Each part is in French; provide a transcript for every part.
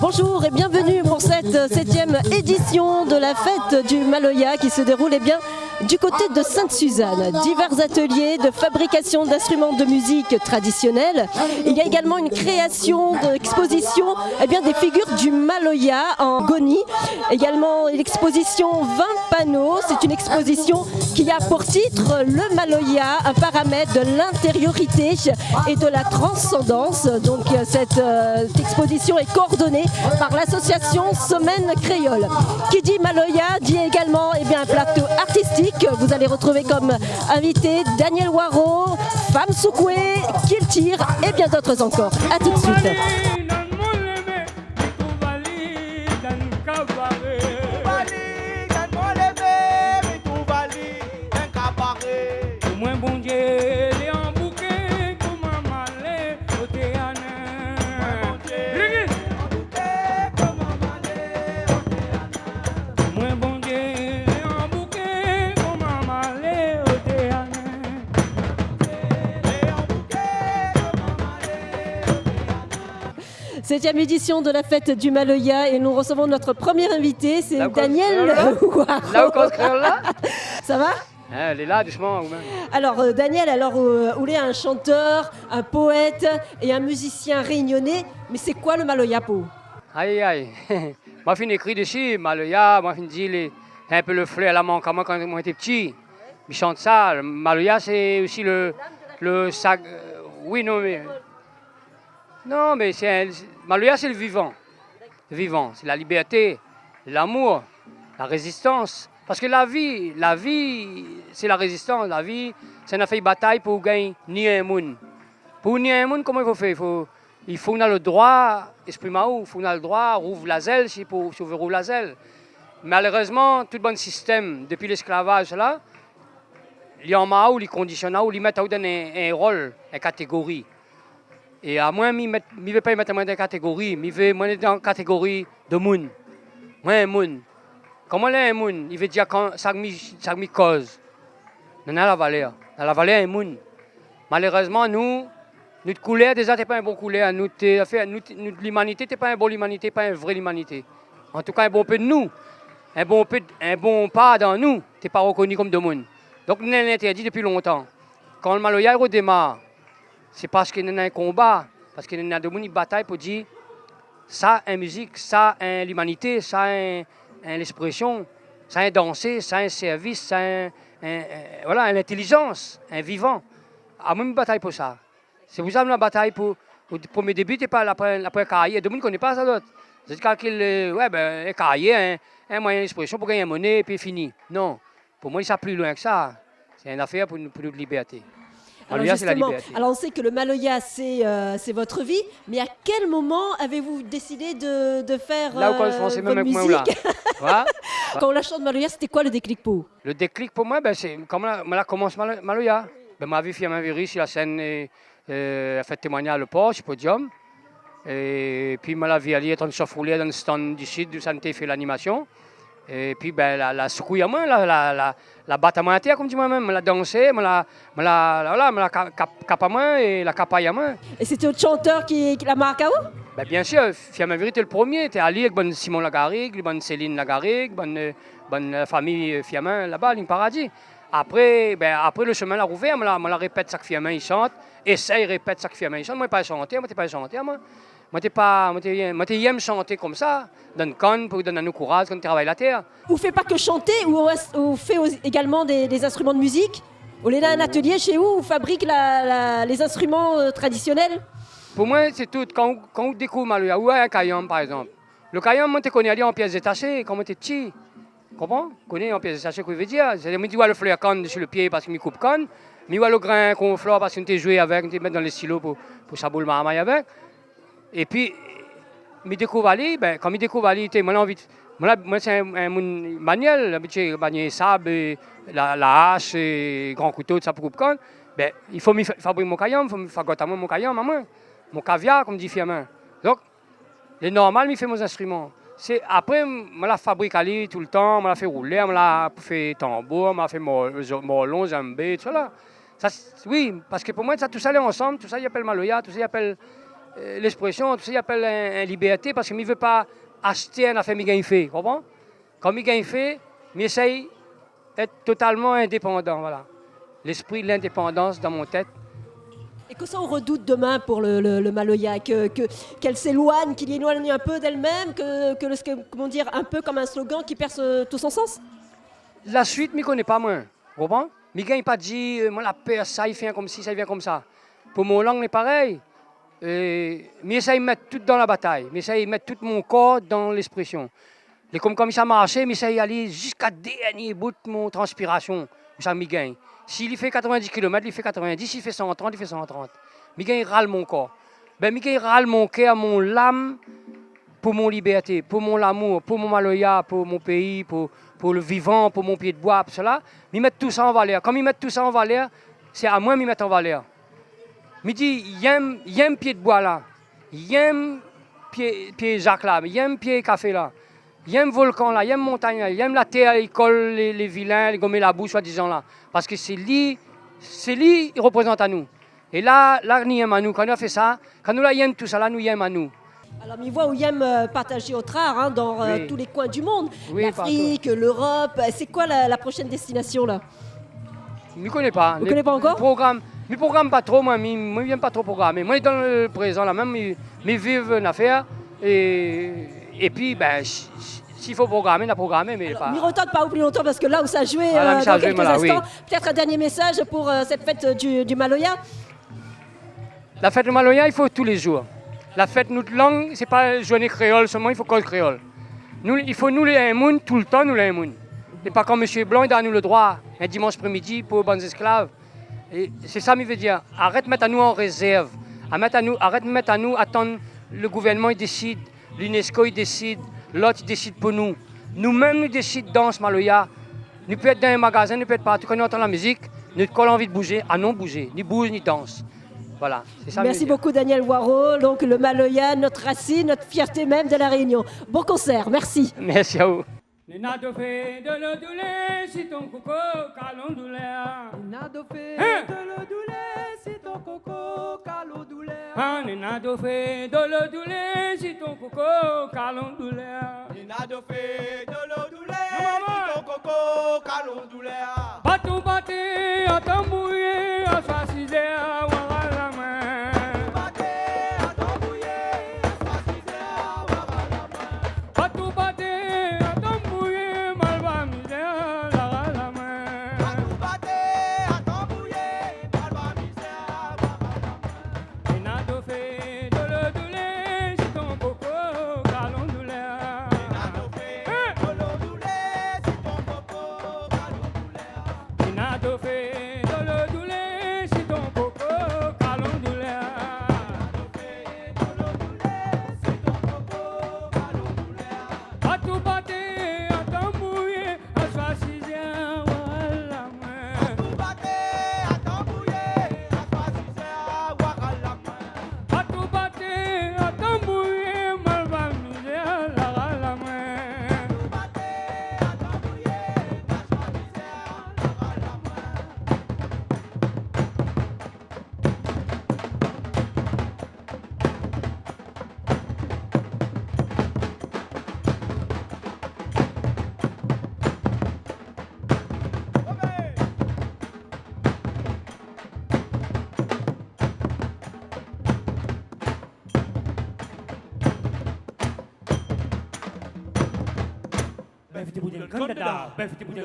Bonjour et bienvenue pour cette 7e édition de la fête du Maloya qui se déroule du côté de Sainte-Suzanne. Divers ateliers de fabrication d'instruments de musique traditionnels. Il y a également une création d'exposition des figures du Maloya en Goni. Également l'exposition 20 panneaux. C'est une exposition qui a pour titre le Maloya, un paramètre de l'intériorité et de la transcendance. Donc cette exposition est coordonnée par l'association Semaine Créole. Qui dit Maloya dit également un plateau artistique. Vous allez retrouver comme invité Daniel Waro, Femme Soukoué, Kiltir et bien d'autres encore. A tout de suite. Septième édition de la fête du Maloya et nous recevons notre premier invité, c'est Daniel Waro. Là Ça va? Elle est là, doucement. Alors Daniel, vous êtes un chanteur, un poète et un musicien réunionnais, mais c'est quoi le Maloya pour? Aïe. Moi, j'ai écrit dessus, Maloya, moi, j'ai dit un peu le fleur à la manque à moi quand j'étais petit. Je chante ça. Le Maloya, c'est aussi le sac. Oui, non, mais. Non, mais Maloya, c'est le vivant. Le vivant, c'est la liberté, l'amour, la résistance. Parce que la vie, c'est la résistance. La vie, c'est une affaire de bataille pour gagner ni un monde. Pour ni un monde, comment il faut faire? Il faut le droit, esprit maou, il faut le droit, rouvre la zèle, si vous rouvre la zèle. Malheureusement, tout bon système, depuis l'esclavage, là, il y a un maou, il conditionne, il met un rôle, une catégorie. Et à moi, je ne vais pas mettre dans une catégorie, je vais mettre dans une catégorie de monde. Moi, un monde. Comment est un monde? Il veut dire que ça me cause. Dans la valeur. Dans la valeur, un monde. Malheureusement, notre couleur, déjà, n'est pas une bonne couleur. Notre l'humanité n'est pas une bonne humanité, pas une vraie humanité. En tout cas, un bon peu de nous. Un bon pas dans nous, tu n'es pas reconnu comme de monde. Donc, nous l'avons interdit depuis longtemps. Quand le Maloya redémarre, c'est parce qu'il y a un combat, parce qu'il y a une bataille pour dire ça, une musique, ça, l'humanité, ça, l'expression, ça, un danser, ça, un service, ça, une intelligence, un vivant. Il y a une bataille pour ça. C'est pour ça que la bataille pour mes débuts, c'est pas la carrière. Tout le monde ne connaît pas ça d'autre. C'est un carrière, un moyen d'expression pour gagner monnaie et puis fini. Non, pour moi, il ça plus loin que ça. C'est une affaire pour notre liberté. Alors, on sait que le Maloya, c'est votre vie, mais à quel moment avez-vous décidé de faire votre musique? Quand on la chante Maloya, c'était quoi le déclic pour vous? Le déclic pour moi, c'est comment on commence Maloya. Ma vie, Fiamma Viry, sur la scène, a fait témoignage le port, sur le podium. Et puis, ma vie, elle est en chauffe-roulée dans le stand du sud, où ça a fait l'animation. Et puis, la secouille à moi, la batte à moi à terre, comme dit moi-même, la danser, la cape à moi et la capaille à moi. Et c'était autre chanteur qui la marque à vous? Bien sûr, Fiamma Viry était le premier. Était allé avec bonne Simon Lagarrigue, bonne Céline Lagarrigue, bonne famille Fiamma là-bas, ligne paradis. Après, le chemin l'a rouvert, je la répète ça que Fiamma il chante. Essaye, répète ça que Fiamma il chante. Moi, je ne suis pas chanter, moi. Moi, j'aime chanter comme ça, donne conne pour donner nous courage quand on travaille la terre. Vous ne faites pas que chanter, vous faites également des instruments de musique? Vous avez un atelier chez vous, vous fabriquez les instruments traditionnels? Pour moi, c'est tout. Quand on découvre Maloya, ou un caillon par exemple. Le caillon, moi, je connais en pièces détachées quand j'étais petit. Tu comprends? Je connais en pièces détachées, ce que je veux dire. C'est-à-dire, je dis le fleur canne sur le pied parce qu'il me coupe canne. Mais le grain qu'on fleur parce qu'on était joué avec, on était mis dans les stylos pour sabouler ma maille avec. Et puis, je découvre Ali, quand je découvre Ali, moi c'est un manuel, habitué à sable, la hache, et grand couteau, ça pour couper. Il faut fabriquer mon caillon, il faut faire mon caillon, mon caviar, comme dit Fiamma. Donc, c'est normal, je fais mes instruments. Après, je la fabrique Ali tout le temps, je la fais rouler, je la fais tambour, je la fais morlon, zambé, tout ça. Oui, parce que pour moi, tout ça est ensemble, tout ça, il appelle Maloya, tout ça, il appelle l'expression, il appelle un liberté parce qu'il ne veut pas acheter un affaire qu'il fait, comprends? Comme il fait, il essaye d'être totalement indépendant, voilà. L'esprit de l'indépendance dans mon tête. Et que ça on redoute demain pour le Maloya, qu'elle s'éloigne, qu'il éloigne un peu d'elle-même, comment dire, un peu comme un slogan qui perd tout son sens? La suite, je ne connais pas, moi. Vous comprenez? Je ne pas dire, moi, la paix, ça, il vient comme ci, ça, il vient comme ça. Pour mon langue, c'est pareil. J'essaie de mettre tout dans la bataille. J'essaie de mettre tout mon corps dans l'expression. Et comme ça marchait, j'essaie d'aller jusqu'à dernier bout de mon transpiration. Ça me gagne. S'il fait 90 km, il fait 90. S'il fait 130, il fait 130. Je gagne râle mon corps. Je gagne râle mon cœur, mon âme pour mon liberté, pour mon amour, pour mon Maloya, pour mon pays, pour le vivant, pour mon pied de bois, pour cela. Ils mettent tout ça en valeur. Comme ils mettent tout ça en valeur, c'est à moi de mettre en valeur. Je dis, il y a un pied de bois là, il y a un pied Jacques là, il y a un pied café là, il y a un volcan là, il y a une montagne là, il y a la terre, ils collent les vilains, les gommer la bouche, soi-disant là. Parce que c'est lui, il représente à nous. Et là, nous aimons à nous. Quand on a fait ça, quand nous aimons tout ça là, nous aimons à nous. Alors, il voit où aime partager autre art dans oui. tous les coins du monde. Oui, l'Afrique, l'Europe. C'est quoi la prochaine destination là? Je ne connais pas. Vous ne connaissez pas encore? Je ne programme pas trop, moi. Je ne viens pas trop programmer. Moi, dans le présent, là même, je vis une affaire. Et puis, ben, s'il faut programmer, on a programmé. Mais alors, ne retarde pas plus longtemps parce que là où ça a joué voilà, dans quelques instants. Oui. Peut-être un dernier message pour cette fête du Maloya? La fête du Maloya, il faut tous les jours. La fête, notre langue, ce n'est pas journée créole seulement, il faut cause créole. Il faut nous les Aïmoun, tout le temps nous les Aïmoun. Et pas comme M. Blanc, il donne nous le droit, un dimanche après-midi pour les bonnes esclaves. Et c'est ça, il veut dire. Arrête de mettre à nous en réserve. Arrête de mettre à nous, attendre le gouvernement, il décide, l'UNESCO, il décide, l'autre, il décide pour nous. Nous-mêmes, nous décidons dans ce Maloya. Nous pouvons être dans un magasin, nous pouvons être partout. Quand nous entendons la musique, nous avons envie de bouger, à non bouger, ni bouge, ni danse. Voilà, c'est ça. Merci beaucoup Daniel Waro, donc le Maloya, notre racine, notre fierté même de la Réunion. Bon concert, merci. Merci à vous. Nado fe de le doulé si ton coco calon doulé. Nado fe de le doulé si ton coco calon doulé. Nado fe de le doulé si ton coco calon doulé. Nado fe de le doulé si ton coco calon doulé. Batou baté à tambouiller à s'assiser à la main. Befti budan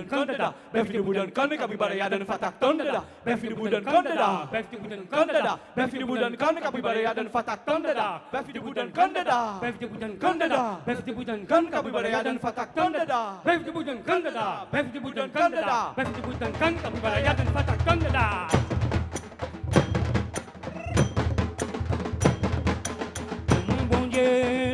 kandada, befti budan kande kapi baraya dan fatak tondada, befti budan kandada, befti budan kandada, befti budan kande kapi baraya dan fatak tondada, befti budan kandada, befti budan kandada, befti budan kande kapi baraya dan fatak tondada, befti budan kandada, befti budan kandada, befti budan kande kapi baraya dan fatak tondada. Bon Dieu.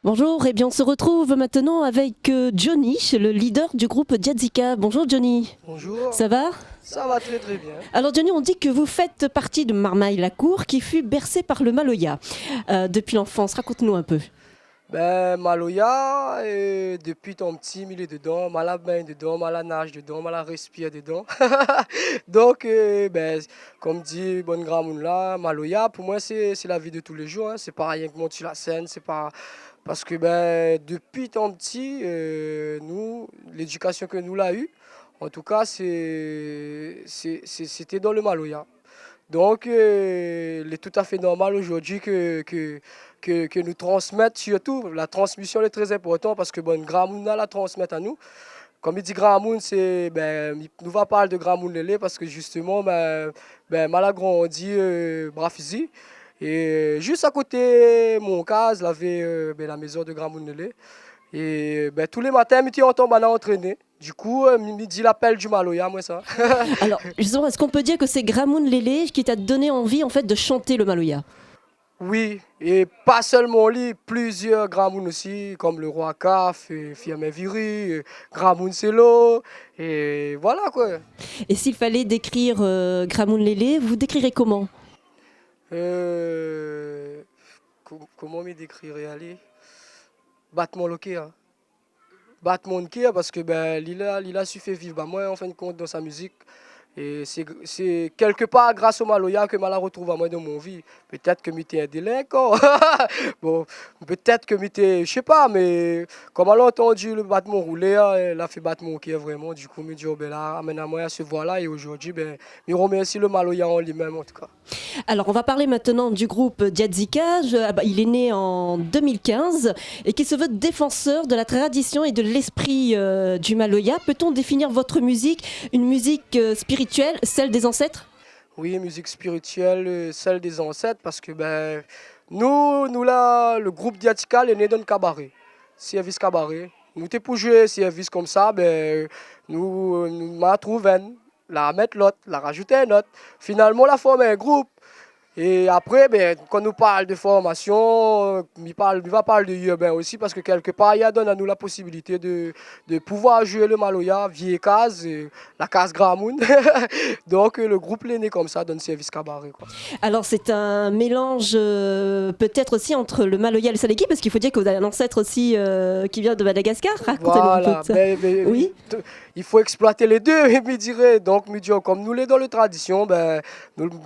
Bonjour, et bien on se retrouve maintenant avec Johnny, le leader du groupe Diazika. Bonjour Johnny. Bonjour. Ça va? Ça va très très bien. Alors Johnny, on dit que vous faites partie de Marmaille-la-Cour qui fut bercée par le Maloya depuis l'enfance. Raconte-nous un peu. Ben, Maloya, depuis ton petit, il est dedans, Mala baigne dedans, Mala nage dedans, Mala respire dedans. Donc, ben, comme dit Bonne Gramoun là, Maloya, pour moi, c'est la vie de tous les jours. Hein. C'est pas rien que monter sur la scène, c'est pas... Parce que ben, depuis ton petit, nous, l'éducation que nous l'a eue, en tout cas, c'était dans le Maloya. Donc, il est tout à fait normal aujourd'hui que nous transmettent, surtout, la transmission est très importante parce que bon, Gramoun a la transmettre à nous. Comme il dit Gramoun, il nous va parler de Gramoun Lélé parce que justement, mal grandi Brafizi. Et juste à côté mon case, il y avait la maison de Gramoun Lélé. Et tous les matins, on tombe à entraîner. Du coup, il dit l'appel du Maloya, moi ça. Alors, justement, est-ce qu'on peut dire que c'est Gramoun Lélé qui t'a donné envie en fait de chanter le Maloya? Oui, et pas seulement lui, plusieurs Gramoun aussi, comme le Roi Kaf, Firmin Viri, Gramoun Selo, et voilà quoi. Et s'il fallait décrire Gramoun Lélé, vous décrirez comment? Comment me décrire allez? Battement le cœur. Battement le cœur parce que il a su faire vivre moi en fin de compte dans sa musique. Et c'est quelque part grâce au Maloya que je la retrouve à moi dans mon vie. Peut-être que j'étais un délinquant. Bon, peut-être que j'étais, je sais pas, mais comme elle a entendu le battement rouler, elle a fait battre mon cœur vraiment. Du coup, je me dis, oh, là, amène à moi à ce voie-là. Et aujourd'hui, je remercie le Maloya en lui-même en tout cas. Alors, on va parler maintenant du groupe Diazika. Il est né en 2015 et qui se veut défenseur de la tradition et de l'esprit du Maloya. Peut-on définir votre musique, une musique spirituelle, celle des ancêtres? Oui, musique spirituelle, celle des ancêtres, parce que nous là, le groupe Diazika est né dans le cabaret, service cabaret. Nous t'es pour jouer service comme ça, nous m'a trouvé la mettre l'autre, la rajouter un autre. Finalement, la forme un groupe. Et après, quand nous parle de formation, il va parler de urbain aussi parce que quelque part, il donne à nous la possibilité de pouvoir jouer le Maloya, vieille case, la case Gramoun. Donc le groupe est né comme ça, donne service cabaret. Quoi. Alors c'est un mélange peut-être aussi entre le Maloya et le Salégui parce qu'il faut dire que vous avez un ancêtre aussi qui vient de Madagascar. Racontez-nous voilà, un peu de ça. Oui. Il faut exploiter les deux, me dirait. Donc, comme nous les dans la tradition,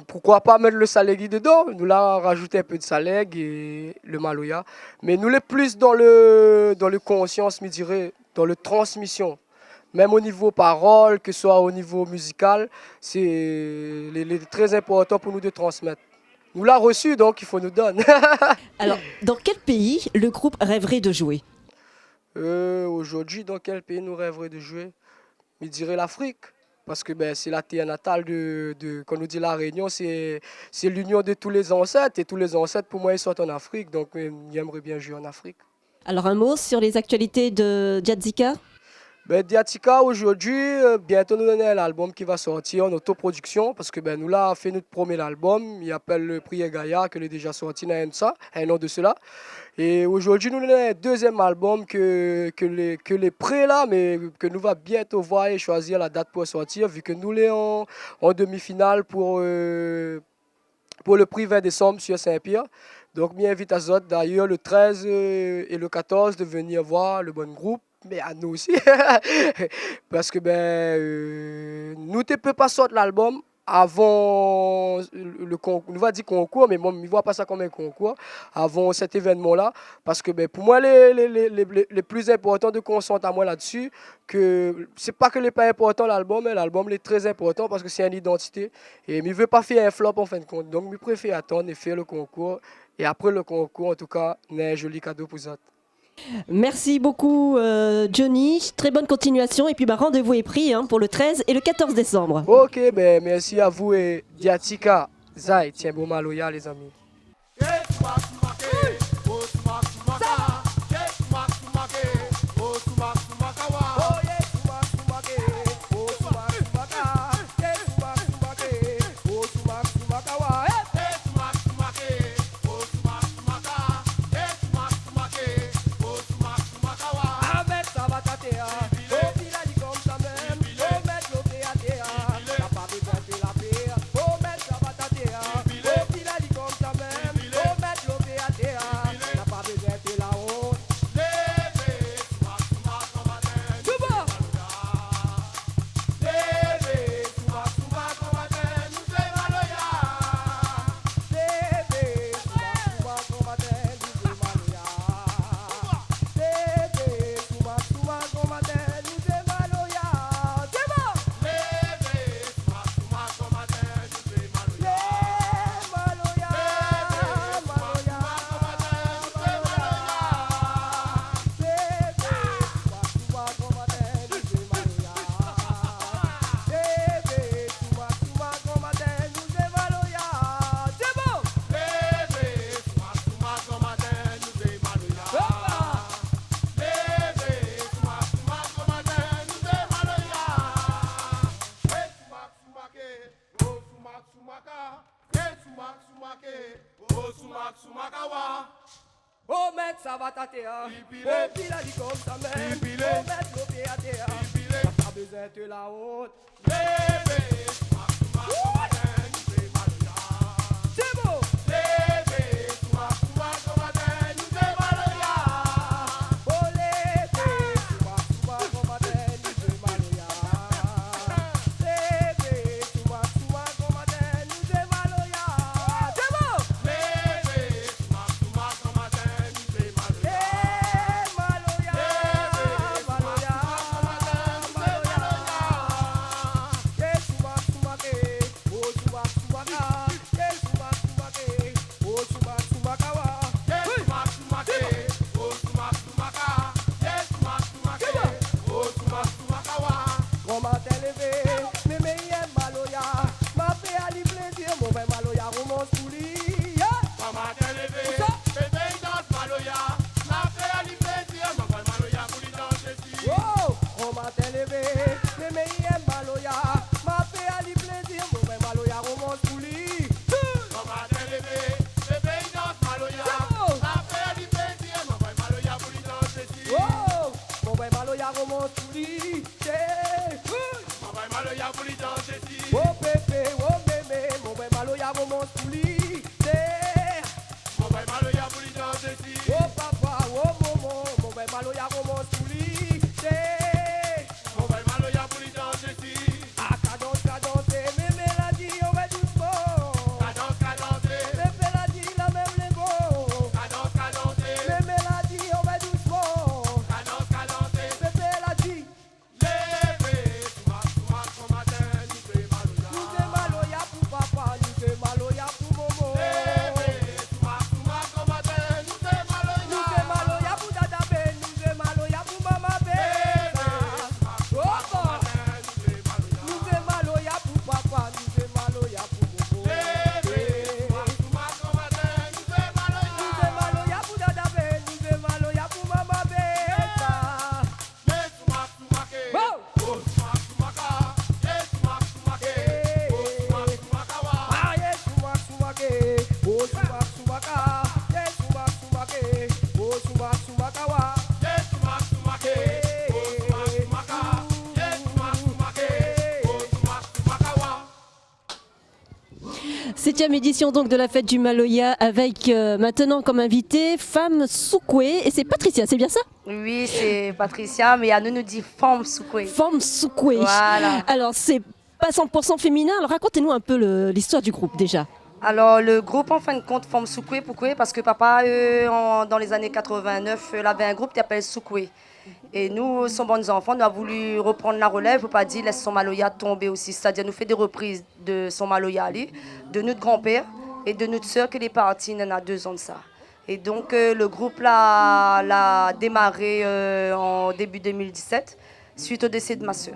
pourquoi pas mettre le Salégui dedans? Nous là rajouter un peu de Salég et le Maloya. Mais nous les plus dans le conscience, me dirait, dans le transmission. Même au niveau parole, que ce soit au niveau musical, c'est très important pour nous de transmettre. Nous l'a reçu, donc il faut nous donner. Alors, dans quel pays le groupe rêverait de jouer? Aujourd'hui, dans quel pays nous rêverait de jouer? Je dirais l'Afrique, parce que c'est la terre natale quand on dit la Réunion, c'est l'union de tous les ancêtres, et tous les ancêtres, pour moi, ils sont en Afrique, donc j'aimerais bien jouer en Afrique. Alors, un mot sur les actualités de Diazika? Diazika, aujourd'hui, bientôt nous donnons l'album qui va sortir en autoproduction, parce que nous là, fait notre premier album, il appelle le Prière Gaïa, qui est déjà sorti dans un an de cela. Et aujourd'hui, nous avons un deuxième album que les prêts là, mais que nous va bientôt voir et choisir la date pour sortir, vu que nous sommes en demi-finale pour le prix 20 décembre sur Saint-Pierre. Donc, je m'invite à Zot d'ailleurs le 13 et le 14 de venir voir le bon groupe, mais à nous aussi. Parce que nous ne pouvons pas sortir l'album avant le concours, on va dire concours, mais moi, je ne vois pas ça comme un concours, avant cet événement-là. Parce que pour moi, les plus importants de concentrer à moi là-dessus, que c'est pas que n'est pas important l'album, mais l'album est très important parce que c'est une identité. Et je ne veux pas faire un flop en fin de compte. Donc, je préfère attendre et faire le concours. Et après le concours, en tout cas, il y a un joli cadeau pour ça. Merci beaucoup Johnny, très bonne continuation et puis rendez-vous est pris pour le 13 et le 14 décembre. Ok, merci à vous et Diazika, Zay, tiens bon Maloya les amis. batatea. Oh, pile a dit comme ça même. Oh, mettre le pied à terre. Pas besoin de la honte. C'est beau. Septième édition donc de la fête du Maloya avec maintenant comme invité Femme Soukoué et c'est Patricia, c'est bien ça? Oui, c'est Patricia, mais à nous dit Femme Soukoué. Femme Soukoué. Voilà. Alors c'est pas 100% féminin, alors racontez-nous un peu l'histoire du groupe déjà. Alors le groupe en fin de compte Femme Soukoué, pourquoi? Parce que papa dans les années 89, il avait un groupe qui s'appelle Soukoué. Et nous, son bons enfants, nous avons voulu reprendre la relève, pour pas dire laisse son Maloya tomber aussi. C'est-à-dire nous fait des reprises de son Maloya, de notre grand-père et de notre sœur qui est partie il y a 2 ans de ça. Et donc le groupe l'a démarré en début 2017, suite au décès de ma sœur.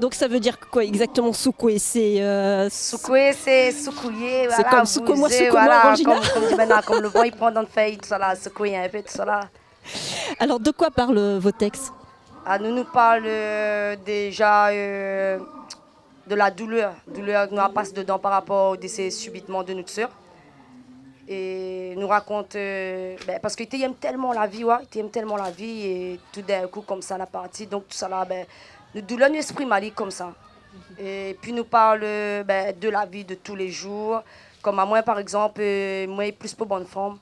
Donc ça veut dire quoi exactement Soukoué? Soukoué, c'est soukouiller, voilà, c'est comme Soukoué-moi, voilà, original. Comme le vent il prend dans le feuille, tout ça là, soukouiller un peu, tout ça là. Alors de quoi parlent vos textes? Nous parle déjà de la douleur que nous passe dedans par rapport au décès subitement de notre sœur. Et nous raconte, parce qu'il aime tellement la vie, et tout d'un coup comme ça, la partie, donc tout ça là, nous douleur nous esprit mal comme ça. Et puis nous parle de la vie de tous les jours, comme à moi par exemple, moi plus pour bonne forme.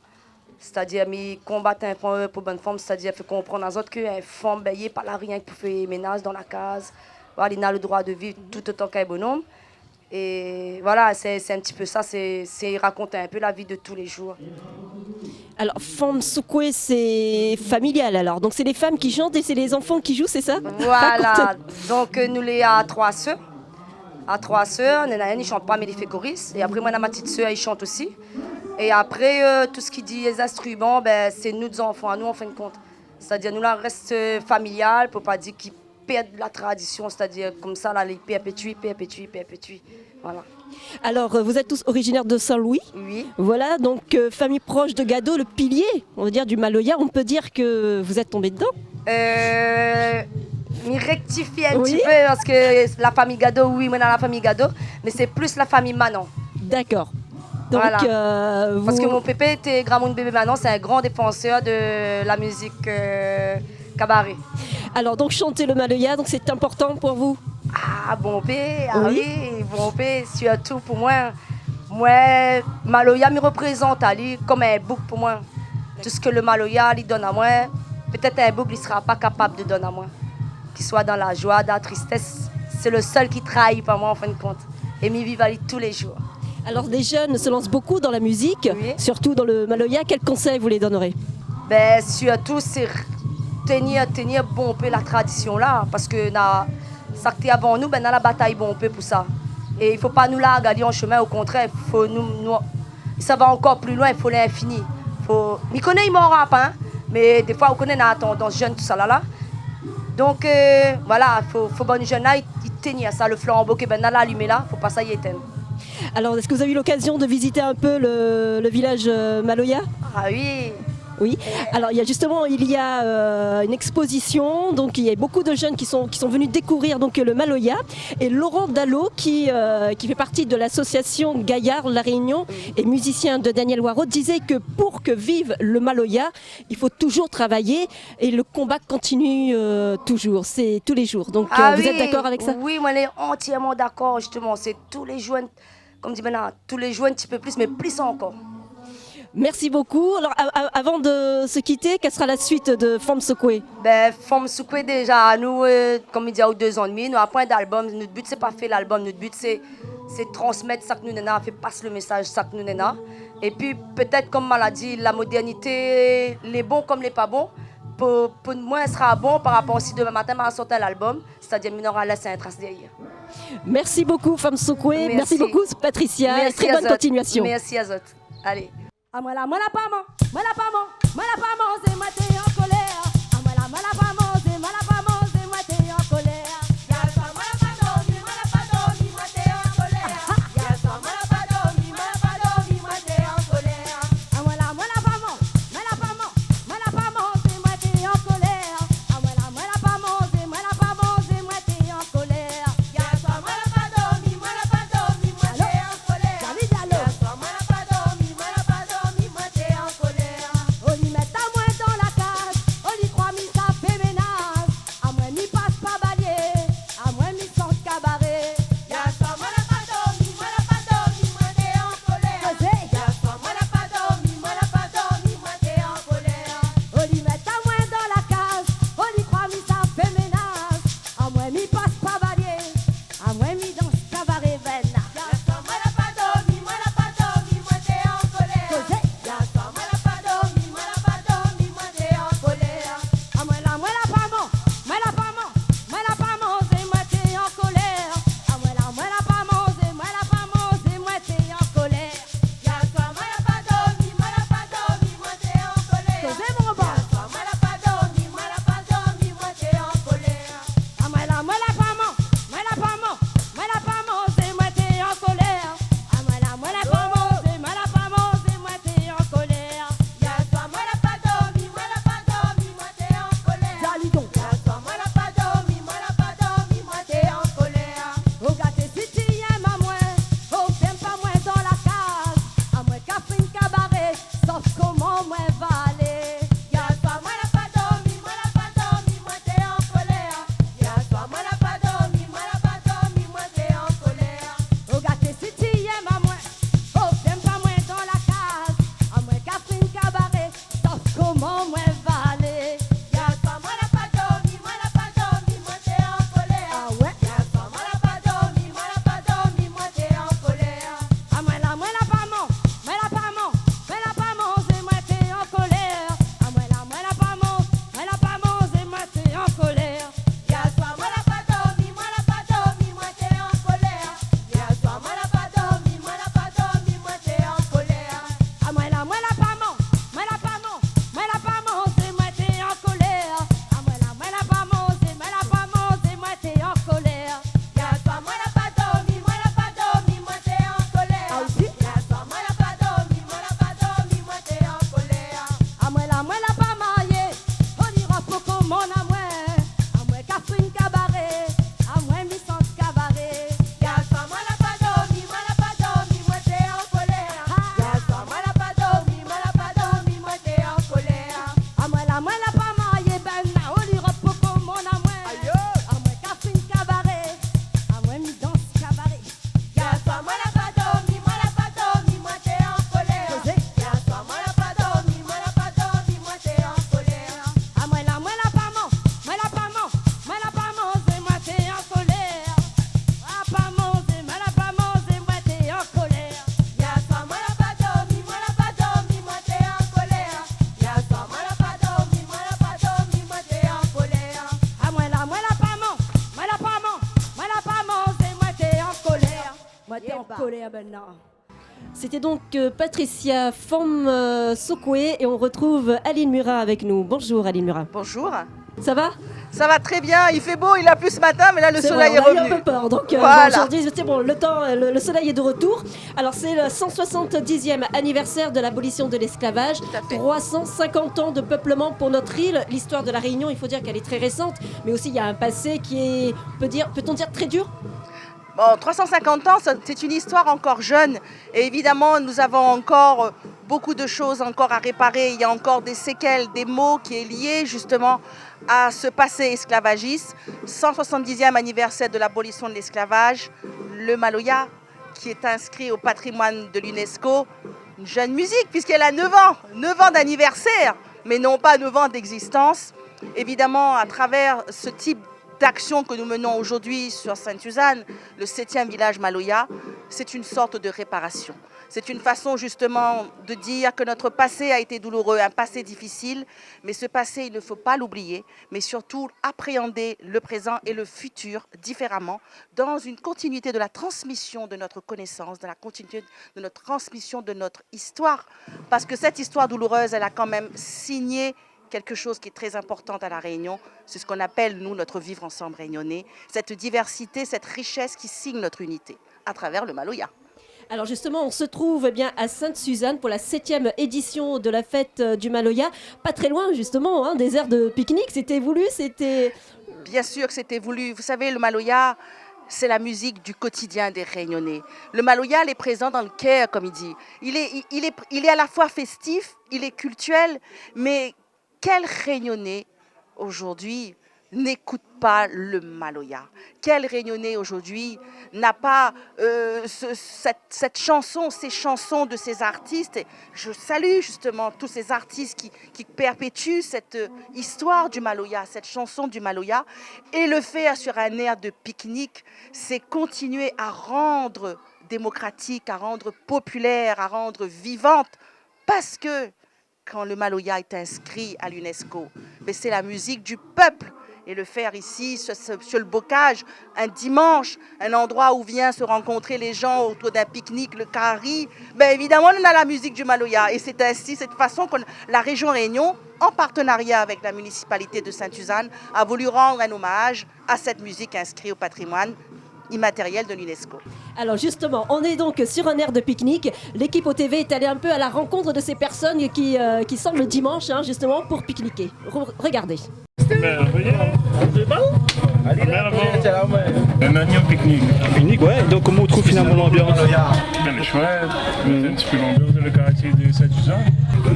C'est-à-dire, me combattre un peu pour bonne forme, c'est-à-dire, faire comprendre aux autres qu'une femme, il n'y a pas là rien pour faire ménage dans la case. Voilà, il a le droit de vivre tout autant qu'un bonhomme. Et voilà, c'est un petit peu ça, c'est raconter un peu la vie de tous les jours. Alors, Femme Soukoué, c'est familial alors. Donc, c'est les femmes qui chantent et c'est les enfants qui jouent, c'est ça? Voilà, donc nous les à 3 sœurs. À 3 sœurs, il y en a une, ils ne chantent pas, mais ils font choriste. Et après, moi, ma petite sœur, elle chante aussi. Et après, tout ce qui dit les instruments, c'est nous enfants, à nous en fin de compte. C'est-à-dire, nous, là, reste familial, pour pas dire qu'ils perdent la tradition, c'est-à-dire, comme ça, là, les perpétuent. Voilà. Alors, vous êtes tous originaires de Saint-Louis? Oui. Voilà, donc famille proche de Gado, le pilier, on va dire, du Maloya. On peut dire que vous êtes tombés dedans? Je rectifie un petit peu, parce que la famille Gado, oui, moi, dans la famille Gado, mais c'est plus la famille Manon. D'accord. Donc, Voilà. vous... Parce que mon pépé était Gramoun Bébé maintenant, c'est un grand défenseur de la musique cabaret. Alors, donc, chanter le Maloya, donc c'est important pour vous? Ah, bon pé, ah Oui. oui, bon pé, surtout pour moi. Moi, Maloya me représente Ali comme un bouc pour moi. Tout ce que le Maloya lui donne à moi, peut-être un bouc ne sera pas capable de donner à moi. Qu'il soit dans la joie, dans la tristesse, c'est le seul qui trahit pas moi en fin de compte. Et m'y vive Ali tous les jours. Alors, des jeunes se lancent beaucoup dans la musique, Oui. surtout dans le Maloya. Quels conseils vous les donnerez? Ben, surtout, c'est tenir bon peu la tradition là. Parce que ça qui est avant nous, ben, dans la bataille bon peu pour ça. Et il ne faut pas nous la garder en chemin, au contraire, faut ça va encore plus loin, il faut l'infini. Je connais, il m'en rap, hein, mais des fois, on connaît la tendance jeune, tout ça là. Donc, voilà, il faut bonne jeune là, il tenir ça, le flambeau que ben, là, allumé là, il ne faut pas ça y éteindre. Alors, est-ce que vous avez eu l'occasion de visiter un peu le village Maloya? Ah oui. Oui. Alors, il y a une exposition, donc il y a beaucoup de jeunes qui sont venus découvrir donc le Maloya. Et Laurent Dallot, qui fait partie de l'association Gaillard La Réunion et musicien de Daniel Waro, disait que pour que vive le Maloya, il faut toujours travailler et le combat continue toujours. C'est tous les jours. Donc, vous êtes d'accord avec ça? Oui, moi, je suis entièrement d'accord, justement. C'est tous les jours, comme dit maintenant, tous les jours un petit peu plus, mais plus encore. Merci beaucoup. Alors, avant de se quitter, quelle sera la suite de Femme Secouée? Ben, Femme Secouée, déjà, nous, comme il dit, à 2 ans et demi, nous avons point d'album. Notre but, c'est pas faire l'album. Notre but, c'est transmettre ça que nous n'avons, faire passer le message ça que nous n'avons. Et puis, peut-être, comme on l'a dit, la modernité, les bons comme les pas bons, pour moi, elle sera bon par rapport si demain matin, on va sortir l'album, c'est-à-dire qu'on aura laissé un trace derrière. Merci beaucoup, Femme Secouée. Merci beaucoup, Patricia. Merci Très bonne continuation. Merci à Zot. Allez. Ah, moi la pas c'est moi t'es en colère. Ah, moi la pas c'est moi t'es en colère. Y'a ça, moi la pas dormi, moi t'es en colère. Y'a ça, moi la pas dormi, moi t'es en colère. Ah, moi la pas c'est moi t'es en colère. Ah, moi la pas c'est moi t'es en colère. Y'a ça, moi la pas dormi, moi t'es en colère. Y'a ça, moi la pas dormi, moi t'es en colère. On y met à moins dans la cage, on y croit mi ça fait ménage. À moins mi passe pas balier, à moins mi sans cabaret. Y'a ça, moi la pas dormi, moi t'es en colère. Y'a ça, moi la pas dormi, moi t'es en colère. On y met à moins dans la cage, on y croit mi ça fait ménage. À moins mi passe pas balier, à moins mi dans ce cabaret veine. Y'a ça, moi la pas dormi, moi t'es en colère. Y'a ça, moi la pas dormi, moi t'es en colère. Ah, moi la pas c'est moi t'es en colère. Ah, moi la pas c'est moi t'es en colère. Y'a ça, moi la pas dormi, moi t'es en colère. Y'a ça, moi la pas dormi, moi t'es en colère. Ah, moi la pas colère benna. C'était donc Patricia Fom-Sokwe et on retrouve Aline Murat avec nous. Bonjour Aline Murat. Bonjour. Ça va? Ça va très bien, il fait beau, il a plu ce matin, mais là le C'est soleil vrai, est on a eu revenu. un peu peur, donc Voilà. aujourd'hui c'est bon, le soleil est de retour. Alors c'est le 170e anniversaire de l'abolition de l'esclavage, Tout à fait. 350 ans de peuplement pour notre île. L'histoire de la Réunion, il faut dire qu'elle est très récente, mais aussi il y a un passé qui est, peut-on dire très dur? Bon, 350 ans, c'est une histoire encore jeune. Et évidemment, nous avons encore beaucoup de choses encore à réparer. Il y a encore des séquelles, des maux qui est lié justement à ce passé esclavagiste. 170e anniversaire de l'abolition de l'esclavage. Le Maloya, qui est inscrit au patrimoine de l'UNESCO. Une jeune musique, puisqu'elle a 9 ans. 9 ans d'anniversaire, mais non pas 9 ans d'existence. Évidemment, à travers ce type d'action que nous menons aujourd'hui sur Sainte-Suzanne, le 7e village Maloya, c'est une sorte de réparation. C'est une façon justement de dire que notre passé a été douloureux, un passé difficile, mais ce passé, il ne faut pas l'oublier, mais surtout appréhender le présent et le futur différemment, dans une continuité de la transmission de notre connaissance, dans la continuité de notre transmission de notre histoire, parce que cette histoire douloureuse, elle a quand même signé quelque chose qui est très important à La Réunion, c'est ce qu'on appelle, nous, notre vivre ensemble réunionnais, cette diversité, cette richesse qui signe notre unité à travers le Maloya. Alors justement, on se trouve bien à Sainte-Suzanne pour la 7e édition de la fête du Maloya. Pas très loin justement, hein, des aires de pique-nique, c'était voulu, c'était... Bien sûr que c'était voulu. Vous savez, le Maloya, c'est la musique du quotidien des Réunionnais. Le Maloya, il est présent dans le cœur, comme il dit. Il est à la fois festif, il est cultuel, mais quel Réunionnais aujourd'hui n'écoute pas le Maloya? Quel Réunionnais aujourd'hui n'a pas cette chanson, ces chansons de ces artistes? Et je salue justement tous ces artistes qui perpétuent cette histoire du Maloya, cette chanson du Maloya. Et le faire sur un air de pique-nique, c'est continuer à rendre démocratique, à rendre populaire, à rendre vivante, parce que quand le Maloya est inscrit à l'UNESCO, c'est la musique du peuple. Et le faire ici, sur le bocage, un dimanche, un endroit où viennent se rencontrer les gens autour d'un pique-nique, le Kari, évidemment, on a la musique du Maloya. Et c'est ainsi, cette façon que la région Réunion, en partenariat avec la municipalité de Sainte-Suzanne, a voulu rendre un hommage à cette musique inscrite au patrimoine immatériel de l'UNESCO. Alors justement, on est donc sur un air de pique-nique. L'équipe OTV est allée un peu à la rencontre de ces personnes qui sortent le dimanche, hein, justement, pour pique-niquer. Regardez. Un oignon pique-nique. Pique-nique, ouais. Donc comment on trouve finalement l'ambiance? Ben, chouette. Un petit peu l'ambiance de le quartier de Sainte-Suzanne. Pour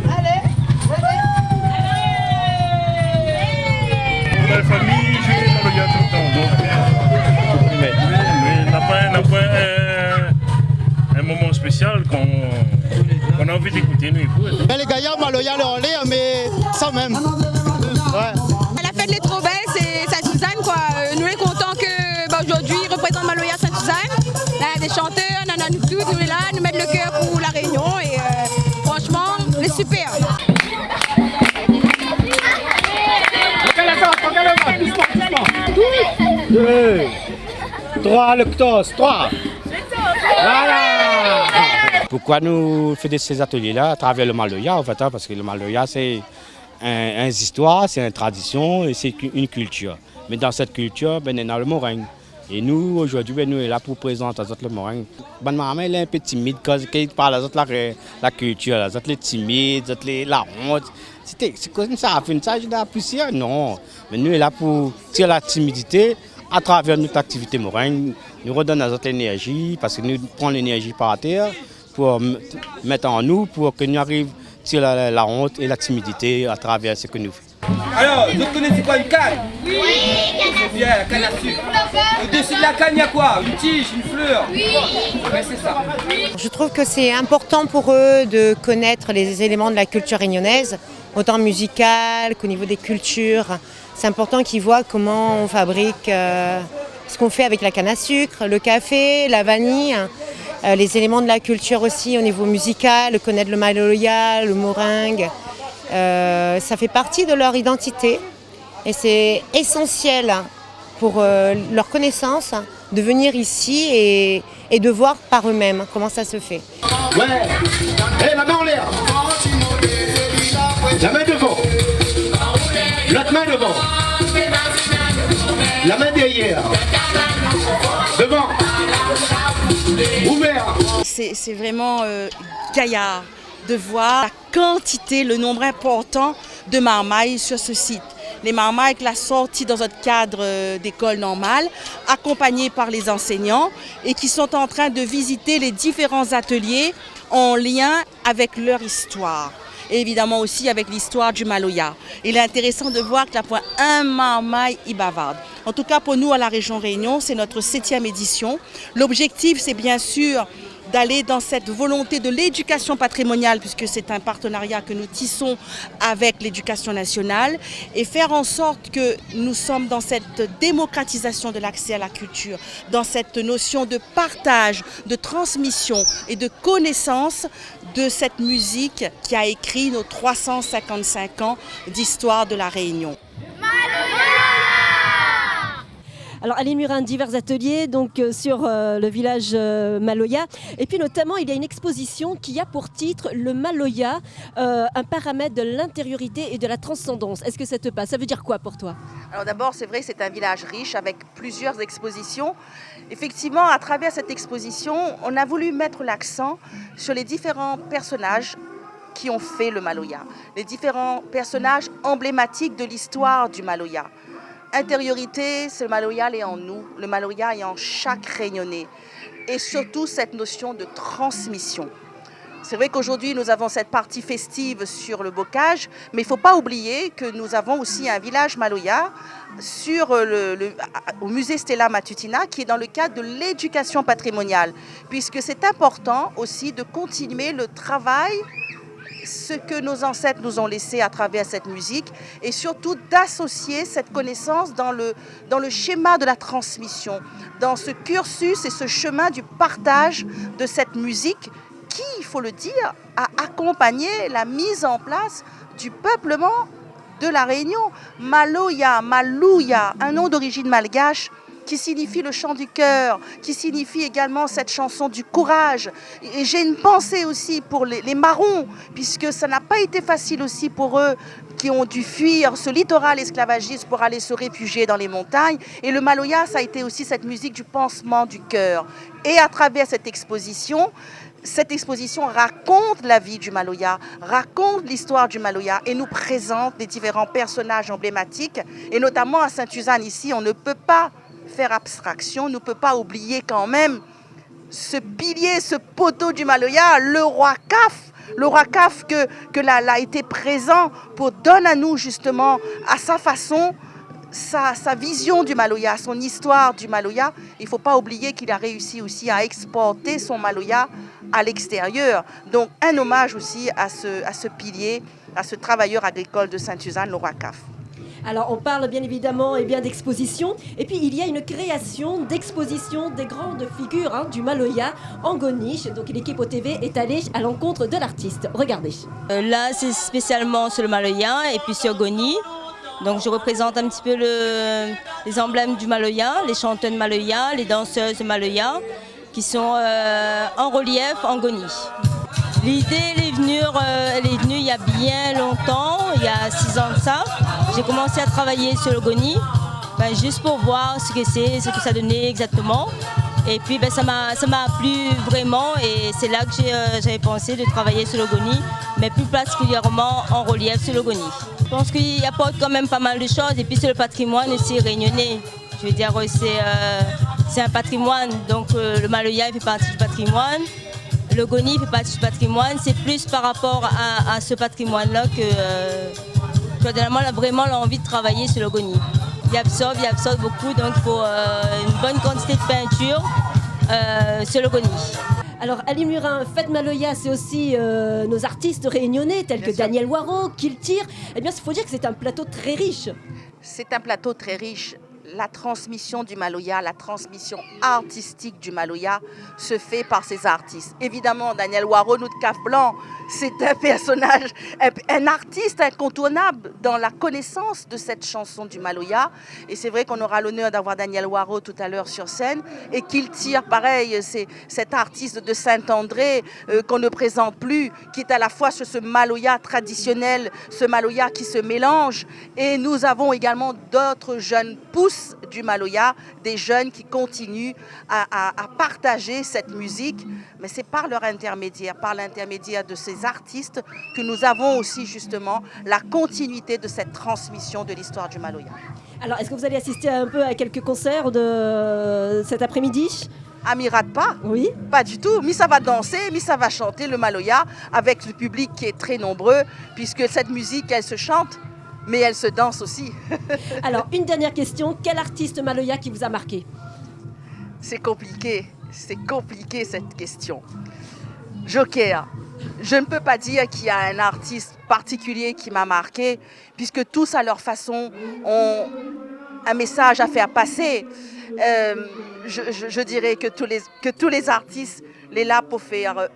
la famille, je vais dans le gars tout le temps. Donc, on n'a pas un moment spécial qu'on a envie d'écouter, nous écoute. Les gaillards Maloya le relais, mais ça même. Ouais. La fête, elle est trop belle, c'est Sainte-Suzanne, quoi. Nous, on est contents que aujourd'hui, ils représentent Maloya Sainte-Suzanne. Là, il y a des chanteurs, nous tous, nous est là, nous mettent le cœur pour la Réunion et franchement, on est super. 2, 3, le ctos, 3. Voilà. Pourquoi nous faisons ces ateliers-là à travers le Maloya, en fait, hein, parce que le Maloya, c'est une histoire, c'est une tradition et c'est une culture. Mais dans cette culture, on a le moringue. Et nous, aujourd'hui, nous sommes là pour présenter le moringue. Ma maman est un peu timide quand il parle de la culture, les autres timides, la honte. C'est comme ça, ça, je n'ai apprécié, non. Mais nous sommes là pour tirer la timidité à travers notre activité moringue. Nous redonnons notre énergie, parce que nous prenons l'énergie par terre pour mettre en nous, pour que nous arrivions à tirer la honte et la timidité à travers ce que nous faisons. Alors, vous connaissez quoi, une canne? Oui, c'est bien, la canne à sucre. Au-dessus de la canne, il y a quoi? Une tige, une fleur? Oui, ouais, c'est ça. Je trouve que c'est important pour eux de connaître les éléments de la culture réunionnaise, autant musicale qu'au niveau des cultures. C'est important qu'ils voient comment on fabrique ce qu'on fait avec la canne à sucre, le café, la vanille, les éléments de la culture aussi au niveau musical, connaître le Maloya, le moringue. Ça fait partie de leur identité et c'est essentiel pour leur connaissance, de venir ici et de voir par eux-mêmes comment ça se fait. Ouais, hey, la main en l'air. La main devant. L'autre main devant. La main derrière. Devant. Ouvert. C'est vraiment gaillard de voir la quantité, le nombre important de marmailles sur ce site. Les marmailles que la sortie dans notre cadre d'école normale, accompagnés par les enseignants et qui sont en train de visiter les différents ateliers en lien avec leur histoire. Et évidemment aussi avec l'histoire du Maloya. Il est intéressant de voir qu'il n'y a point un marmaille y bavarde. En tout cas pour nous à la région Réunion, c'est notre 7e édition. L'objectif c'est bien sûr d'aller dans cette volonté de l'éducation patrimoniale, puisque c'est un partenariat que nous tissons avec l'éducation nationale, et faire en sorte que nous sommes dans cette démocratisation de l'accès à la culture, dans cette notion de partage, de transmission et de connaissance de cette musique qui a écrit nos 355 ans d'histoire de la Réunion. Alors Ali Murin, divers ateliers donc sur le village Maloya, et puis notamment il y a une exposition qui a pour titre le Maloya, un paramètre de l'intériorité et de la transcendance. Est-ce que ça te passe? Ça veut dire quoi pour toi? Alors d'abord c'est vrai, c'est un village riche avec plusieurs expositions. Effectivement, à travers cette exposition, on a voulu mettre l'accent sur les différents personnages qui ont fait le Maloya, les différents personnages emblématiques de l'histoire du Maloya. Intériorité, le Maloya est en nous, le Maloya est en chaque Réunionnais. Et surtout cette notion de transmission. C'est vrai qu'aujourd'hui nous avons cette partie festive sur le bocage, mais il ne faut pas oublier que nous avons aussi un village Maloya au musée Stella Matutina qui est dans le cadre de l'éducation patrimoniale, puisque c'est important aussi de continuer le travail, ce que nos ancêtres nous ont laissé à travers cette musique, et surtout d'associer cette connaissance dans le schéma de la transmission, dans ce cursus et ce chemin du partage de cette musique qui, il faut le dire, a accompagné la mise en place du peuplement de la Réunion. Maloya, Malouya, un nom d'origine malgache, qui signifie le chant du cœur, qui signifie également cette chanson du courage. Et j'ai une pensée aussi pour les marrons, puisque ça n'a pas été facile aussi pour eux qui ont dû fuir ce littoral esclavagiste pour aller se réfugier dans les montagnes. Et le Maloya, ça a été aussi cette musique du pansement du cœur. Et à travers cette exposition raconte la vie du Maloya, raconte l'histoire du Maloya et nous présente les différents personnages emblématiques. Et notamment à Sainte-Suzanne, ici, on ne peut pas faire abstraction, on ne peut pas oublier quand même ce pilier, ce poteau du Maloya, le roi Caf. Le roi Caf que l'a été présent pour donner à nous justement à sa façon, sa vision du Maloya, son histoire du Maloya. Il ne faut pas oublier qu'il a réussi aussi à exporter son Maloya à l'extérieur. Donc un hommage aussi à ce pilier, à ce travailleur agricole de Sainte-Suzanne, le roi Caf. Alors on parle bien évidemment d'exposition, et puis il y a une création d'exposition des grandes figures du Maloya en Goniche. Donc l'équipe OTV est allée à l'encontre de l'artiste. Regardez. Là c'est spécialement sur le Maloya et puis sur Goni. Donc je représente un petit peu les emblèmes du Maloya, les chanteuses Maloya, les danseuses Maloya qui sont en relief en Goni. L'idée elle est venue il y a bien longtemps, il y a 6 ans de ça. J'ai commencé à travailler sur le Goni, juste pour voir ce que c'est, ce que ça donnait exactement. Et puis ça m'a plu vraiment, et c'est là que j'avais pensé de travailler sur le Goni, mais plus particulièrement en relief sur le Goni. Je pense qu'il apporte quand même pas mal de choses, et puis c'est le patrimoine aussi réunionnais. Je veux dire, c'est un patrimoine, donc le Maloya fait partie du patrimoine. Le Goni fait partie du patrimoine, c'est plus par rapport à ce patrimoine-là que on a vraiment l'envie de travailler sur le Goni. Il absorbe beaucoup, donc il faut une bonne quantité de peinture sur le Goni. Alors Ali Murin, Fête Maloya, c'est aussi nos artistes réunionnais tels que Daniel Waro, Kiltir. Eh bien, il faut dire que c'est un plateau très riche. C'est un plateau très riche. la transmission du Maloya, la transmission artistique du Maloya se fait par ces artistes. Évidemment, Daniel Waro, notre caf blanc, c'est un personnage, un artiste incontournable dans la connaissance de cette chanson du Maloya. Et c'est vrai qu'on aura l'honneur d'avoir Daniel Waro tout à l'heure sur scène et qu'il tire, pareil, c'est cet artiste de Saint-André qu'on ne présente plus, qui est à la fois sur ce Maloya traditionnel, ce Maloya qui se mélange. Et nous avons également d'autres jeunes pousses du Maloya, des jeunes qui continuent à partager cette musique, mais c'est par leur intermédiaire, par l'intermédiaire de ces artistes que nous avons aussi justement la continuité de cette transmission de l'histoire du Maloya. Alors, est-ce que vous allez assister un peu à quelques concerts de cet après-midi? Amirate pas? Oui. Pas du tout. Mais ça va danser, mais ça va chanter le Maloya avec le public qui est très nombreux, puisque cette musique, elle se chante, mais elle se danse aussi. Alors, une dernière question. Quel artiste Maloya qui vous a marqué? C'est compliqué cette question. Joker. Je ne peux pas dire qu'il y a un artiste particulier qui m'a marqué, puisque tous à leur façon ont un message à faire passer. Je dirais que tous les artistes, les là pour faire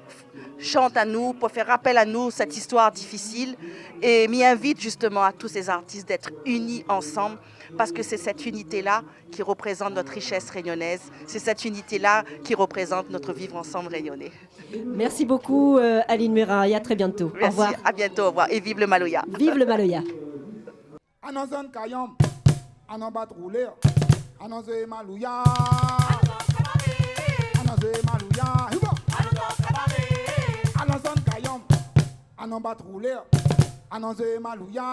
chantent à nous, pour faire rappel à nous cette histoire difficile, et m'y invite justement à tous ces artistes d'être unis ensemble, parce que c'est cette unité-là qui représente notre richesse réunionnaise, c'est cette unité-là qui représente notre vivre ensemble réunionnais. Merci beaucoup Aline Mura, et à très bientôt. Merci, au revoir. À bientôt, au revoir, et vive le Maloya. Vive le Maloya. Anonzon Kayom, anon bat rouler, anonze Maloya, anonze Maloya, anonzon Kayom, anon bat rouler, anonze Maloya,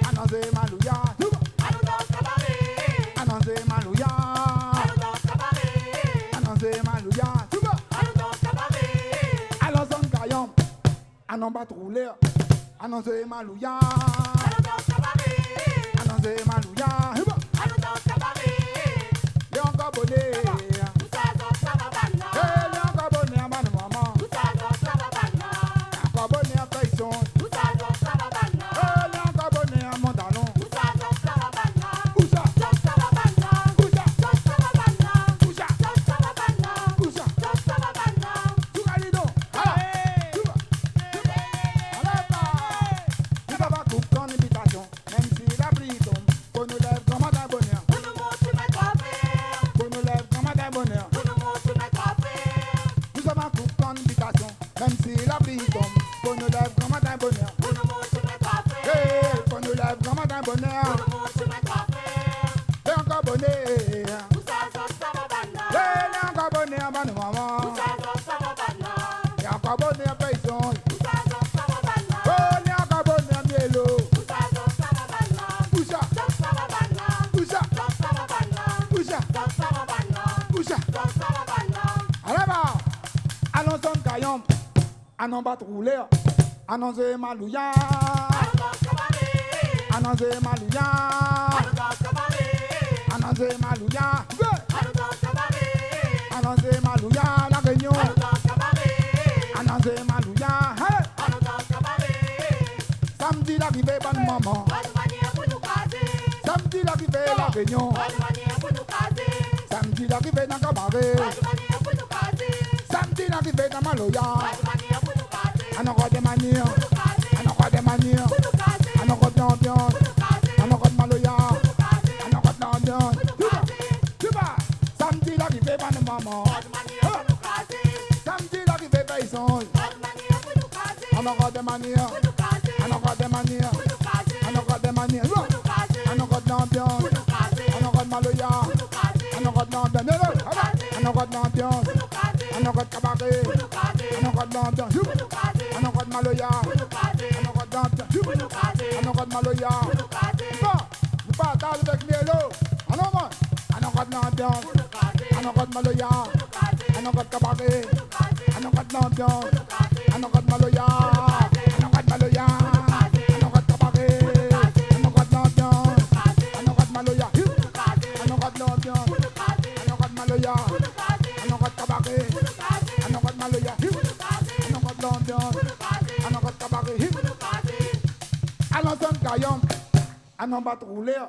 anonze Maloya, anonze Maloya, anonze Maloya, anonzon Kayom, anon bat rouler, anonze Maloya, anonze Maloya, Léon Gabonné, Léon Gabonné à Manu Maman, Gabonné à Tyson, Léon Gabonné à Mondalon, anon bat rouler, anonze Maloya, anonze Maloya, anonze Maloya, anonze Maloya, la réunion, anonze Maloya, samedi l'arrivée bonne maman, samedi l'arrivée la réunion, samedi l'arrivée dans cabaret, samedi l'arrivée dans Maloya. On aura des manières, on aura des manières, on aura de l'ambiance, on aura de Maloya, on aura de l'ambiance. Tu vas, samedi l'arrivée, bonne maman. Samedi l'arrivée, paysan. On aura des manières, on aura des manières, on aura des manières, on aura de l'ambiance, on aura de Maloya, on aura de l'ambiance, on aura de l'ambiance, on aura de cabaret, on aura de l'ambiance. On aura de Maloya, on aura de l'ambiance, on aura de Maloya. Vous pas attendre avec Mielo. On aura de l'ambiance, on aura de Maloya, on aura de cabaret, on aura de l'ambiance, on aura de Maloya, on aura de Maloya, on aura de cabaret, on aura de l'ambiance, on aura de Maloya, on aura de l'ambiance, on aura de Maloya, on aura de cabaret, on aura de Maloya, on aura de l'ambiance. Anonzon Kayom, anon bat rouler,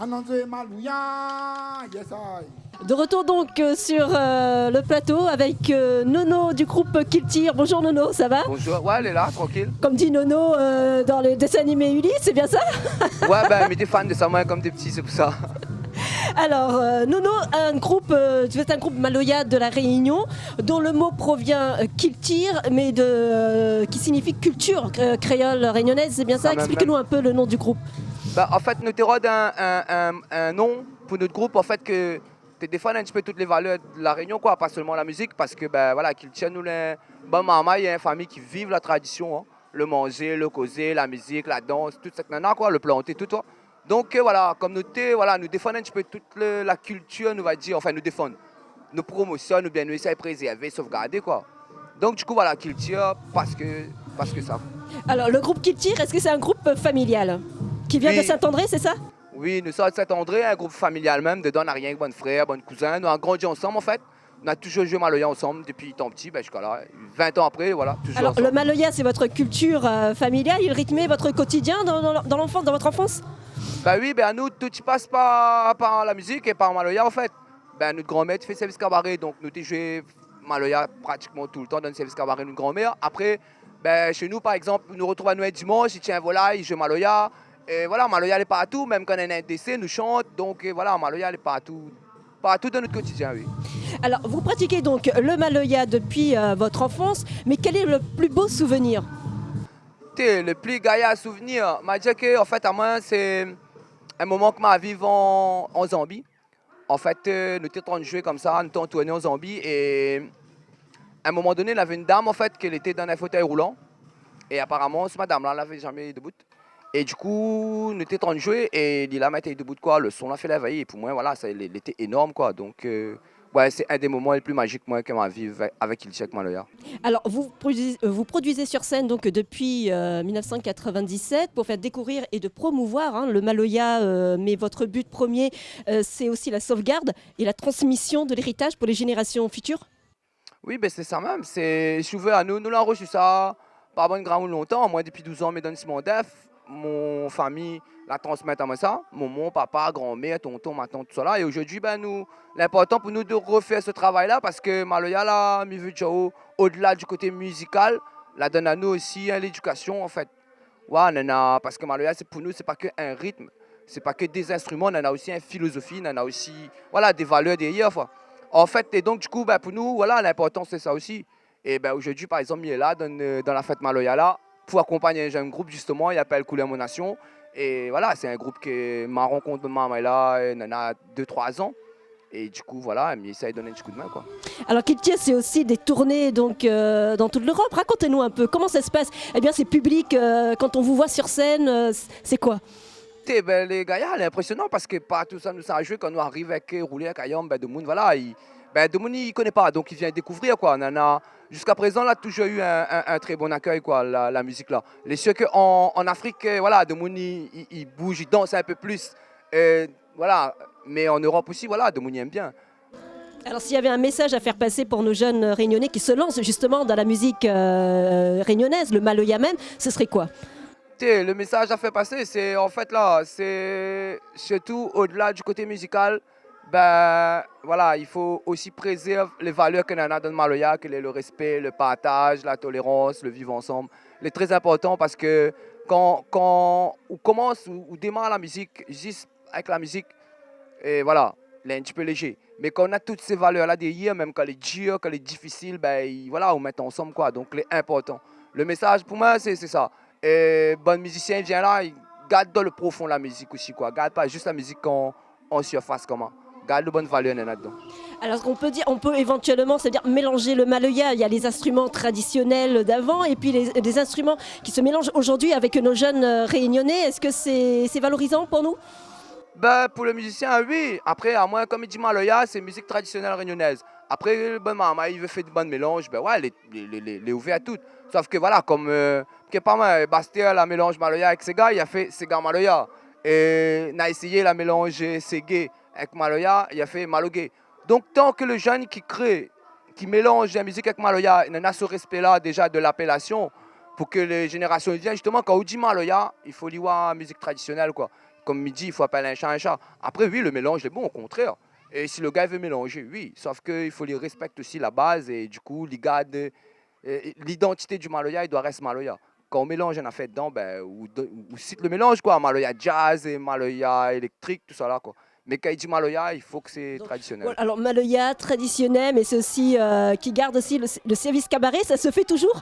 Anonze Malouya, yes I. De retour donc sur le plateau avec Nono du groupe Kiltir. Bonjour Nono, ça va? Bonjour, ouais, elle est là, tranquille. Comme dit Nono dans le dessin animé Ulysse, c'est bien ça? Ouais, ben, mais t'es fan de ça, moi, comme des petits, c'est pour ça. Alors, Nono, tu êtes un groupe Maloya de la Réunion, dont le mot provient Kiltir, mais qui signifie culture créole réunionnaise, c'est bien ça? Expliquez-nous un peu le nom du groupe. Bah, en fait, nous t'érode un nom pour notre groupe, en fait, que tu défends un petit peu toutes les valeurs de la Réunion, quoi, pas seulement la musique, parce que, ben voilà, Kiltir, nous, les bon maman, il y a une famille qui vit la tradition, hein, le manger, le causer, la musique, la danse, tout cette nana, quoi, le planter, tout, quoi. Donc voilà, comme nous, voilà, nous défendons un petit peu toute la culture, nous va dire, enfin nous défendons, nos promotions, nous bien nous essayons de préserver, sauvegarder quoi. Donc du coup voilà, Kiltir parce que ça. Alors le groupe Kiltir, est-ce que c'est un groupe familial qui vient de Saint-André, c'est ça? Oui, nous sommes de Saint-André, un groupe familial même, dedans on n'a rien que bon frère, bon cousin, nous avons grandi ensemble en fait. On a toujours joué Maloya ensemble depuis tant petit, ben, jusqu'à là, 20 ans après, voilà, toujours Alors ensemble. le Maloya, c'est votre culture familiale, il rythmait votre quotidien dans l'enfance, dans votre enfance? Ben oui, ben nous, tout y passe par la musique et par Maloya en fait. Ben notre grand-mère fait service cabaret, donc nous t'ai joué Maloya pratiquement tout le temps dans le service cabaret de notre grand-mère. Après, ben, chez nous par exemple, nous retrouvons à Noël dimanche, il tient un volaille, il joue Maloya. Et voilà, Maloya elle est partout, même quand on a un décès, nous chante, donc voilà, Maloya elle est partout dans notre quotidien, oui. Alors vous pratiquez donc le Maloya depuis votre enfance, mais quel est le plus beau souvenir? Le plus gaillard souvenir, m'a dit que en fait à moi c'est un moment que m'a vécu en Zambie. En fait, nous étions en train de jouer comme ça, nous étions tournés en Zambie et à un moment donné, il y avait une dame en fait qui était dans un fauteuil roulant et apparemment cette madame-là, elle n'avait jamais debout. Et du coup, nous étions en train de jouer et il a été debout quoi, le son l'a fait la veille et pour moi voilà, il était énorme quoi. Donc ouais, c'est un des moments les plus magiques moi que m'a vécu avec Kiltir Maloya. Alors vous produisez sur scène donc depuis 1997 pour faire découvrir et de promouvoir le Maloya, mais votre but premier c'est aussi la sauvegarde et la transmission de l'héritage pour les générations futures? Oui, ben c'est ça même, c'est souvent à nous l'avons reçu ça pas bon grand longtemps, moi depuis 12 ans, mais dans mon def, mon famille la transmettre à moi ça, maman, papa, grand-mère, tonton, ma tante, tout ça là. Et aujourd'hui, ben l'important pour nous de refaire ce travail-là parce que Maloya là, au-delà du côté musical, la donne à nous aussi l'éducation en fait. Ouais, parce que Maloya, pour nous, c'est pas que un rythme, c'est pas que des instruments, on a aussi une philosophie, on a aussi voilà des valeurs derrière. En fait, et donc du coup, ben, pour nous, voilà, l'important c'est ça aussi. Et ben aujourd'hui, par exemple, il est là dans la fête Maloya là pour accompagner un jeune groupe justement, il appelle Couleur Mon Nation. Et voilà, c'est un groupe qui m'a rencontré là, il en a 2-3 ans. Et du coup, voilà, il essaie de donner un petit coup de main, quoi. Alors, Kiltir, c'est aussi des tournées donc, dans toute l'Europe. Racontez-nous un peu, comment ça se passe? Eh bien, c'est public, quand on vous voit sur scène, c'est quoi? Ben, les gars, c'est impressionnant parce que pas tout ça nous a joué quand nous arrivons avec rouler avec Ayam, ben, de monde, voilà, il ne connaît pas, donc il vient découvrir, quoi. Jusqu'à présent, là, toujours eu un très bon accueil, quoi, la musique là. Les ceux qu'en Afrique, voilà, de monde, ils bougent, ils dansent un peu plus, voilà. Mais en Europe aussi, voilà, de monde aime bien. Alors s'il y avait un message à faire passer pour nos jeunes réunionnais qui se lancent justement dans la musique réunionnaise, le Maloya même, ce serait quoi? Le message à faire passer, c'est en fait là, c'est surtout au-delà du côté musical. Ben voilà, il faut aussi préserver les valeurs que l'on a dans le Maloya, que le respect, le partage, la tolérance, le vivre ensemble. C'est très important parce que quand on commence ou démarre la musique, juste avec la musique, et voilà, c'est un petit peu léger. Mais quand on a toutes ces valeurs-là derrière, même quand elle est dure, quand elle est difficile, ben voilà, on met ensemble quoi. Donc c'est important. Le message pour moi, c'est ça. Et bon musicien vient là, il garde dans le profond la musique aussi quoi. Garde pas juste la musique en surface comment. Garde de bonnes valeurs là-dedans. Alors on peut éventuellement, c'est-à-dire mélanger le Maloya. Il y a les instruments traditionnels d'avant et puis les instruments qui se mélangent aujourd'hui avec nos jeunes réunionnais. Est-ce que c'est valorisant pour nous? Ben, pour le musicien, oui. Après, à moins, comme il dit Maloya, c'est musique traditionnelle réunionnaise. Après, le bon maman, il veut faire du bon mélange, ben ouais, il est ouvert à tout. Sauf que voilà, comme pas mal, Bastien, la mélange Maloya avec Sega, il a fait Sega Maloya. Et il a essayé la mélange Segé avec Maloya, il a fait Malogué. Donc, tant que le jeune qui crée, qui mélange la musique avec Maloya, il a ce respect-là déjà de l'appellation pour que les générations viennent. Justement, quand on dit Maloya, il faut lui voir la musique traditionnelle, quoi. comme midi, il faut appeler un chat un chat. Après, oui, le mélange est bon, au contraire. Et si le gars veut mélanger, oui. Sauf qu'il faut lui respecter aussi la base et du coup, il garde l'identité du Maloya, il doit rester Maloya. Quand on mélange un affaire dedans, ben, ou cite le mélange, quoi. Maloya jazz et Maloya électrique, tout ça là, quoi. Mais quand il dit Maloya, il faut que c'est traditionnel. Bon, alors Maloya traditionnel, mais c'est aussi qui garde aussi le service cabaret, ça se fait toujours?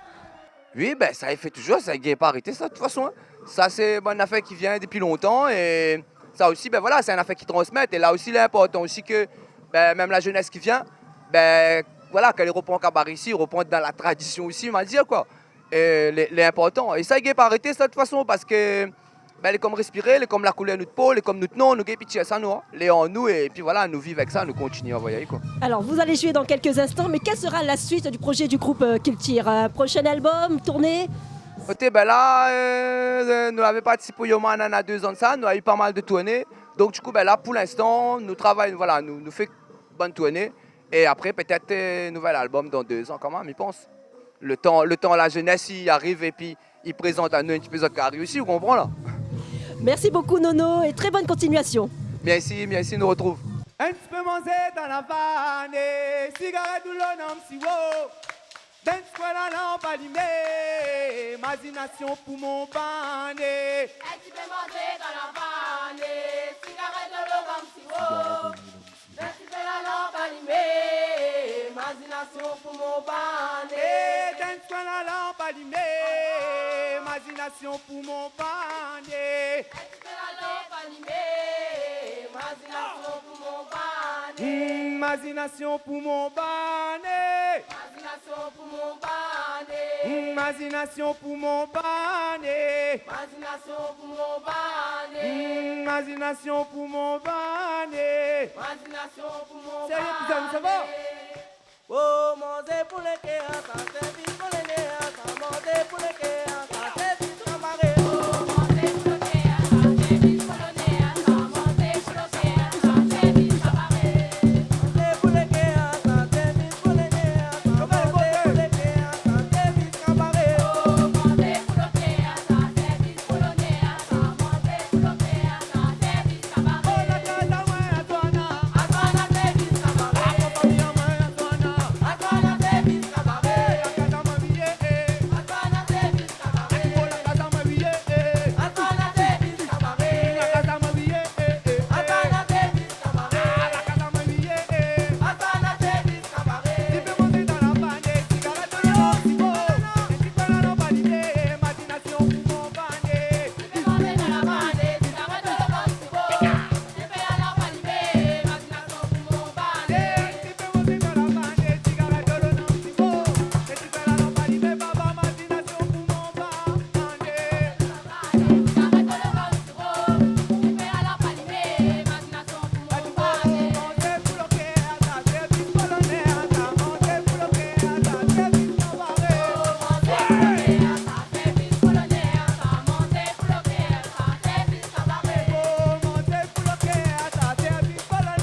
Oui, ben ça il fait toujours, ça ne pas arrêté ça de toute façon. Hein. Ça c'est une affaire qui vient depuis longtemps et ça aussi, ben voilà, c'est une affaire qui transmet. Et là aussi, il est important aussi que ben, même la jeunesse qui vient, ben voilà, quand elle reprend le cabaret ici, il reprend dans la tradition aussi, on va dire quoi. Et l'important. Et ça il n'est pas arrêté ça de toute façon parce que ben, elle est comme respirer, elle est comme la couleur de notre peau, elle est comme notre nom, nous pitié ça nous, hein. Les en nous et puis voilà, nous vivons avec ça, nous continuons à voyager quoi. Alors vous allez jouer dans quelques instants, mais quelle sera la suite du projet du groupe Culture? Prochain album, tournée? Ok, ben là, nous avons participé au Yoman il y a 2 ans de ça, nous avons eu pas mal de tournées. Donc du coup, ben là, pour l'instant, nous travaillons, voilà, nous faisons bonne tournée. Et après, peut-être un nouvel album dans 2 ans quand même, je pense. Le temps, la jeunesse, il arrive et puis il présente à nous un petit peu de carré aussi, vous comprenez là? Merci beaucoup Nono et très bonne continuation. Merci, nous retrouve. Un petit peu manger dans la vanne, cigarette ou l'homme si haut. D'un coup la lampe allumée, imagination pour mon pané. Un petit peu manger dans la vanne, cigarette ou l'homme si haut. D'un coup la lampe allumée, imagination pour mon pané. D'un coup la lampe allumée, imagination pour mon pané. Imagination pour mon pané. Imagination pour mon pané. Imagination pour mon pané. Imagination pour mon pané. Imagination pour mon pané. Imagination pour mon pané. Sérieux, putain, ça va? Oh, manger pour les cœurs, ça c'est vite pour les nerfs, ça manger pour les cœurs, ça c'est vite pour les nerfs. Oh, manger pour les cœurs, ça c'est vite pour les nerfs, ça manger pour les cœurs, ça c'est vite pour les nerfs. Manger pour les cœurs, ça c'est vite pour les nerfs, ça manger pour les cœurs, ça c'est vite pour les nerfs. Oh, manger pour le cœur, ça c'est vite pour les nerfs, ça manger pour le cœur, ça c'est vite pour les nerfs. Oh, la casa ouais, Antoine, Antoine c'est vite pour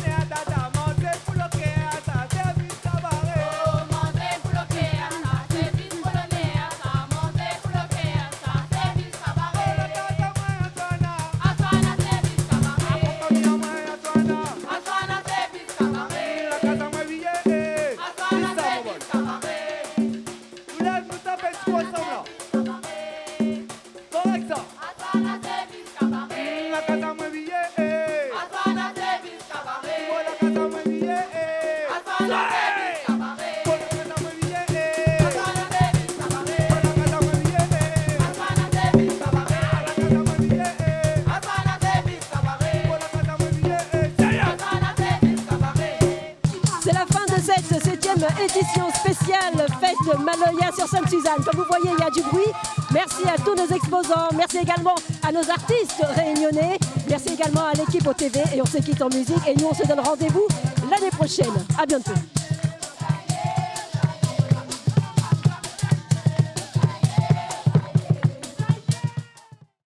les nerfs. Édition spéciale fête de Maloya sur Sainte-Suzanne. Comme vous voyez, il y a du bruit. Merci à tous nos exposants. Merci également à nos artistes réunionnais. Merci également à l'équipe au TV. Et on se quitte en musique. Et nous, on se donne rendez-vous l'année prochaine. À bientôt.